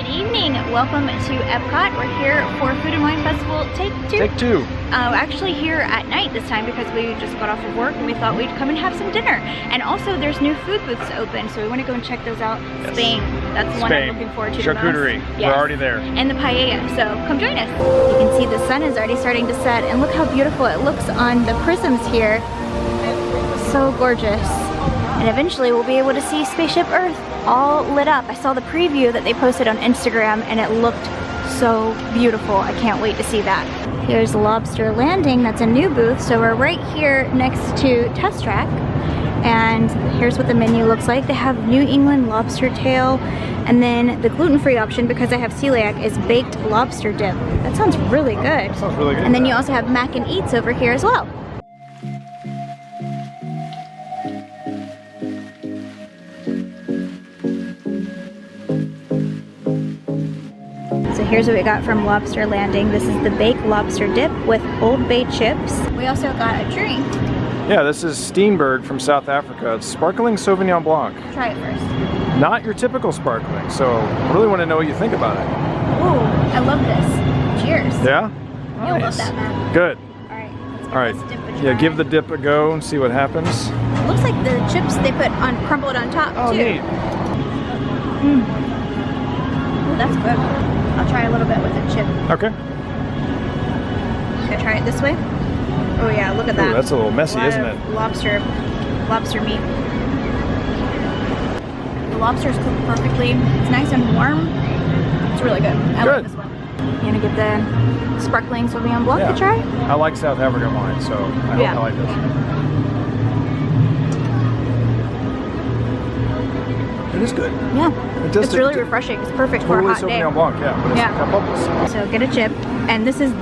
Good evening. Welcome to EPCOT. We're here for Food and Wine Festival Take Two. Take two. Actually here at night this time because we just got off of work and we thought we'd come and have some dinner. And also there's new food booths open, so we want to go and check those out. Yes. Spain. That's the one I'm looking forward to Charcuterie. the most. Yes. We're already there. And the paella. So come join us. You can see the sun is already starting to set, and look how beautiful it looks on the prisms here. So gorgeous. And eventually we'll be able to see Spaceship Earth all lit up. I saw the preview that they posted on Instagram and it looked so beautiful. I can't wait to see that. Here's Lobster Landing. That's a new booth. So we're right here next to Test Track. And here's what the menu looks like. They have New England lobster tail. And then the gluten-free option, because I have celiac, is baked lobster dip. That sounds really good. That sounds really good. And then you also have mac and eats over here as well. So here's what we got from Lobster Landing. This is the baked lobster dip with Old Bay chips. We also got a drink. Yeah, this is Steenberg from South Africa. It's sparkling Sauvignon Blanc. Try it first. Not your typical sparkling, so I really want to know what you think about it. Ooh, I love this. Cheers. Yeah? You'll love that, Matt. Good. All right, let's give All right. this dip a try. Yeah, give the dip a go and see what happens. It looks like the chips they put on crumbled on top Oh, too. neat. Ooh, that's good. I'll try a little bit with the chip. Okay. Should I try it this way? Oh yeah, look at that. Ooh, that's a little messy, isn't it? Lobster meat. The lobster's cooked perfectly. It's nice and warm. It's really good. I like this one. You gonna give the sparkling Sauvignon Blanc a try? I like South African wine, so I hope I like this. It is good. Yeah. It does it's really refreshing. It's perfect for a hot day. Sauvignon Blanc, yeah, but it's bubbles. So get a chip, and this has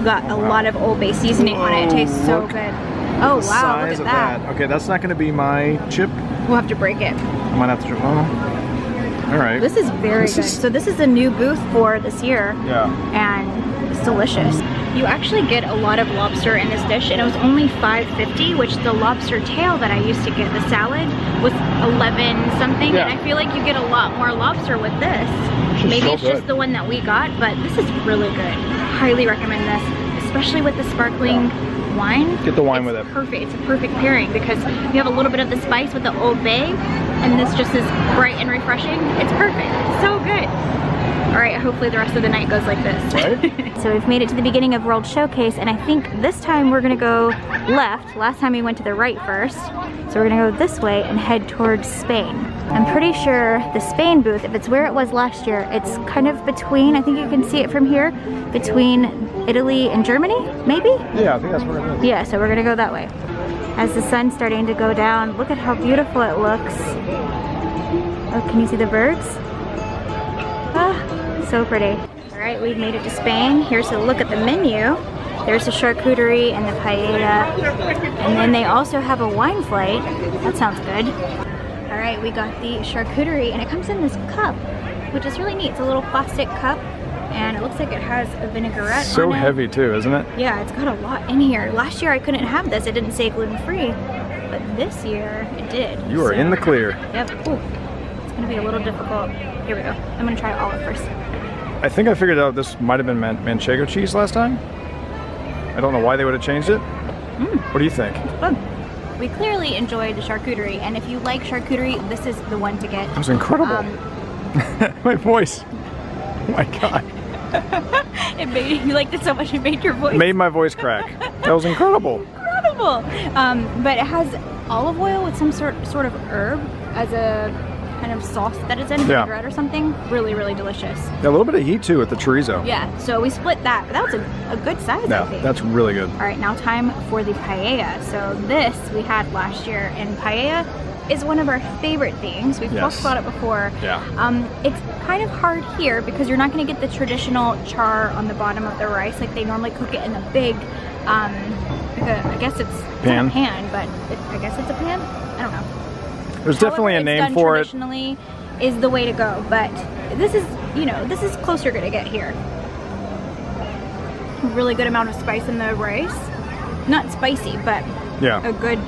got a lot of Old Bay seasoning on it. It tastes so good. Oh wow, look at that. Okay, that's not going to be my chip. We'll have to break it. I might have to. All right. This is very good. So this is a new booth for this year. Yeah. And it's delicious. You actually get a lot of lobster in this dish, and it was only $5.50, which the lobster tail that I used to get, the salad, was $11 something. Yeah. And I feel like you get a lot more lobster with this. Maybe it's just the one that we got, but this is really good. Highly recommend this, especially with the sparkling wine. Get the wine with it. Perfect. It's a perfect pairing because you have a little bit of the spice with the Old Bay, and this just is bright and refreshing. It's perfect. So good. All right, hopefully the rest of the night goes like this. Right? So we've made it to the beginning of World Showcase, and I think this time we're gonna go left. Last time we went to the right first. So we're gonna go this way and head towards Spain. I'm pretty sure the Spain booth, if it's where it was last year, it's kind of between, I think you can see it from here, between Italy and Germany, maybe? Yeah, I think that's where it is. Yeah, so we're gonna go that way. As the sun's starting to go down, look at how beautiful it looks. Oh, can you see the birds? Ah, so pretty. All right, we've made it to Spain. Here's a look at the menu. There's the charcuterie and the paella. And then they also have a wine flight. That sounds good. All right, we got the charcuterie, and it comes in this cup, which is really neat. It's a little plastic cup, and it looks like it has a vinaigrette So on it. heavy too, isn't it? Yeah, it's got a lot in here. Last year I couldn't have this. It didn't say gluten-free, but this year it did. You are in the clear. Yep. Ooh, it's gonna be a little difficult. Here we go. I'm gonna try olive first. I think I figured out this might have been manchego cheese last time. I don't know why they would have changed it. What do you think? Fun. We clearly enjoyed the charcuterie, and if you like charcuterie, this is the one to get. It was incredible. My voice. Oh my God. It made you liked it so much it made your voice. Made my voice crack. That was incredible. Incredible. But it has olive oil with some sort of herb as a kind of sauce that is in vinaigrette or something. Really, really delicious. Yeah, a little bit of heat too with the chorizo. Yeah, so we split that, but that was a good size, I think. That's really good. All right, now time for the paella. So this we had last year, and paella is one of our favorite things. We've talked about it before. Yeah. It's kind of hard here because you're not going to get the traditional char on the bottom of the rice like they normally cook it in a big, I guess it's not a pan, but I guess it's a pan. I don't know. There's definitely a name for it. Traditionally is the way to go, but this is, this is close you're gonna get here. Really good amount of spice in the rice. Not spicy, but a good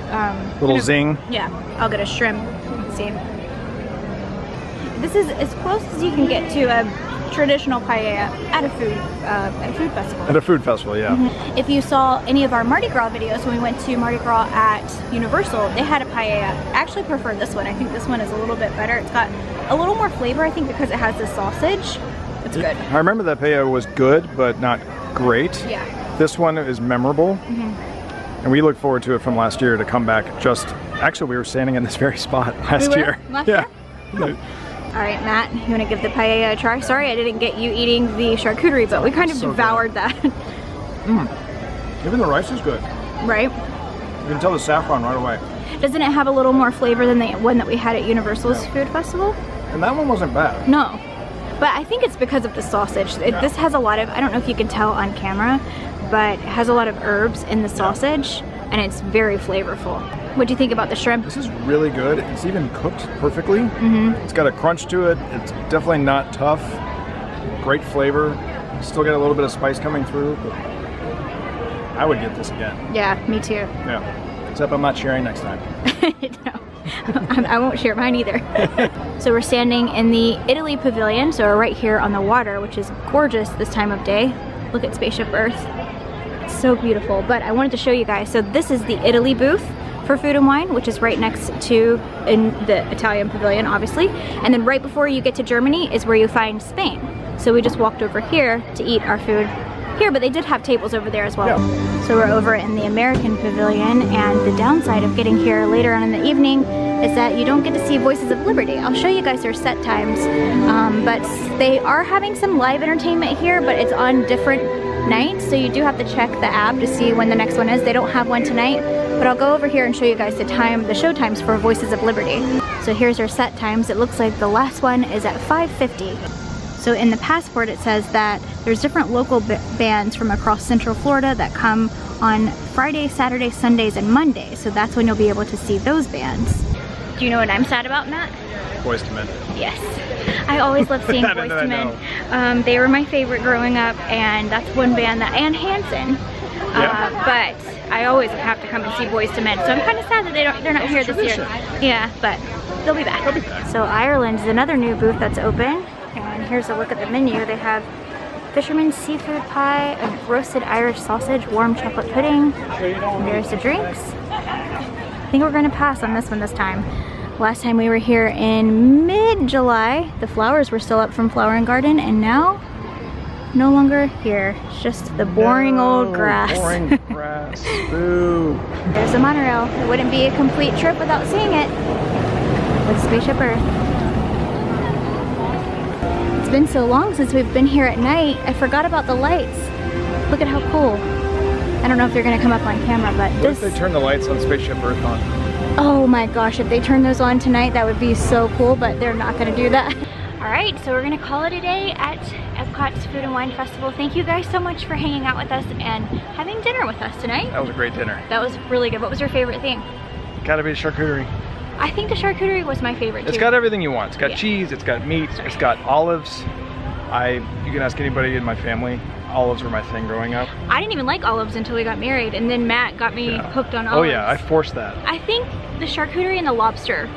little zing. Yeah, I'll get a shrimp. Let's see. This is as close as you can get to a traditional paella at a food festival. At a food festival, yeah. If you saw any of our Mardi Gras videos when we went to Mardi Gras at Universal, they had a paella. I actually prefer this one. I think this one is a little bit better. It's got a little more flavor, I think, because it has the sausage. It's good. I remember that paella was good, but not great. Yeah. This one is memorable. And we look forward to it from last year to come back. Actually, we were standing in this very spot last year. Last year? All right, Matt, you want to give the paella a try? Sorry I didn't get you eating the charcuterie, but we kind of So devoured that. Even the rice is good. Right? You can tell the saffron right away. Doesn't it have a little more flavor than the one that we had at Universal's Food Festival? And that one wasn't bad. No. But I think it's because of the sausage. This has a lot of, I don't know if you can tell on camera, but it has a lot of herbs in the sausage, and it's very flavorful. What do you think about the shrimp? This is really good. It's even cooked perfectly. It's got a crunch to it. It's definitely not tough. Great flavor. Still got a little bit of spice coming through. But I would get this again. Yeah, me too. Yeah. Except I'm not sharing next time. No, I won't share mine either. So we're standing in the Italy Pavilion, so we're right here on the water, which is gorgeous this time of day. Look at Spaceship Earth. It's so beautiful. But I wanted to show you guys. So this is the Italy booth for food and wine, which is right next to in the Italian Pavilion, obviously. And then right before you get to Germany is where you find Spain. So we just walked over here to eat our food here, but they did have tables over there as well. Yeah. So we're over in the American Pavilion, and the downside of getting here later on in the evening is that you don't get to see Voices of Liberty. I'll show you guys their set times, but they are having some live entertainment here, but it's on different nights, so you do have to check the app to see when the next one is. They don't have one tonight, but I'll go over here and show you guys the show times for Voices of Liberty. So here's our set times. It looks like the last one is at 5:50. So in the passport it says that there's different local bands from across Central Florida that come on Friday, Saturday, Sundays, and Mondays. So that's when you'll be able to see those bands. Do you know what I'm sad about, Matt? Boys to Men. Yes. I always love seeing Boys to Men. They were my favorite growing up, and that's one band that, and Hanson. But I always have to come and see Boys to Men. So I'm kind of sad that they're not here this year. Yeah, but they'll be back. So Ireland is another new booth that's open. And here's a look at the menu. They have fisherman's seafood pie, a roasted Irish sausage, warm chocolate pudding. And there's the drinks. I think we're gonna pass on this one this time. Last time we were here in mid-July, the flowers were still up from Flower and Garden, and now no longer here. It's just the boring old grass. Boring grass. Boo. There's the monorail. It wouldn't be a complete trip without seeing it. With Spaceship Earth. It's been so long since we've been here at night, I forgot about the lights. Look at how cool. I don't know if they're gonna come up on camera, but What if they turn the lights on Spaceship Earth on? Oh my gosh, if they turn those on tonight, that would be so cool, but they're not gonna do that. All right, so we're gonna call it a day at EPCOT's Food and Wine Festival. Thank you guys so much for hanging out with us and having dinner with us tonight. That was a great dinner. That was really good. What was your favorite thing? Gotta be charcuterie. I think the charcuterie was my favorite too. It's got everything you want. It's got cheese, it's got meat, it's got olives. You can ask anybody in my family. Olives were my thing growing up. I didn't even like olives until we got married, and then Matt got me hooked on olives. Oh yeah, I forced that. I think the charcuterie and the lobster.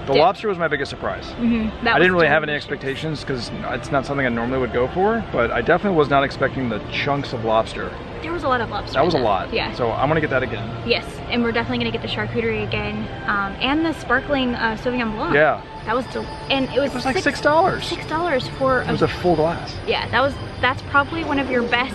The lobster was my biggest surprise. I didn't really have any expectations because it's not something I normally would go for, but I definitely was not expecting the chunks of lobster. There was a lot of lobster. That was a lot. Yeah. So I'm gonna get that again. Yes, and we're definitely gonna get the charcuterie again, and the sparkling Sauvignon Blanc. Yeah. That was and it was like $6. $6 for it was a full glass. Yeah, that's probably one of your best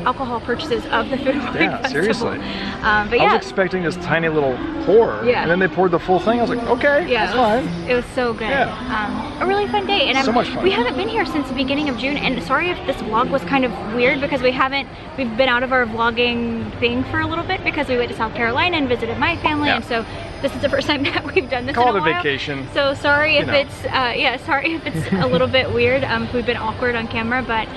alcohol purchases of the Food and Wine Festival. Seriously. But I was expecting this tiny little pour, and then they poured the full thing. I was like, okay, that's fine. It was so good. Yeah. A really fun day, and so much fun. We haven't been here since the beginning of June, and sorry if this vlog was kind of weird because we've been out of our vlogging thing for a little bit because we went to South Carolina and visited my family, and so this is the first time that we've done this in a while. Call it a vacation. So sorry if it's sorry if it's a little bit weird. If we've been awkward on camera, but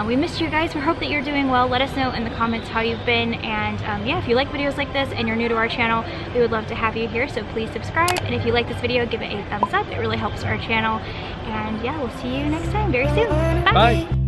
we missed you guys. We hope that you're doing well. Let us know in the comments how you've been, and yeah, if you like videos like this and you're new to our channel, we would love to have you here, so please subscribe, and if you like this video, give it a thumbs up. It really helps our channel, and yeah, we'll see you next time very soon. Bye.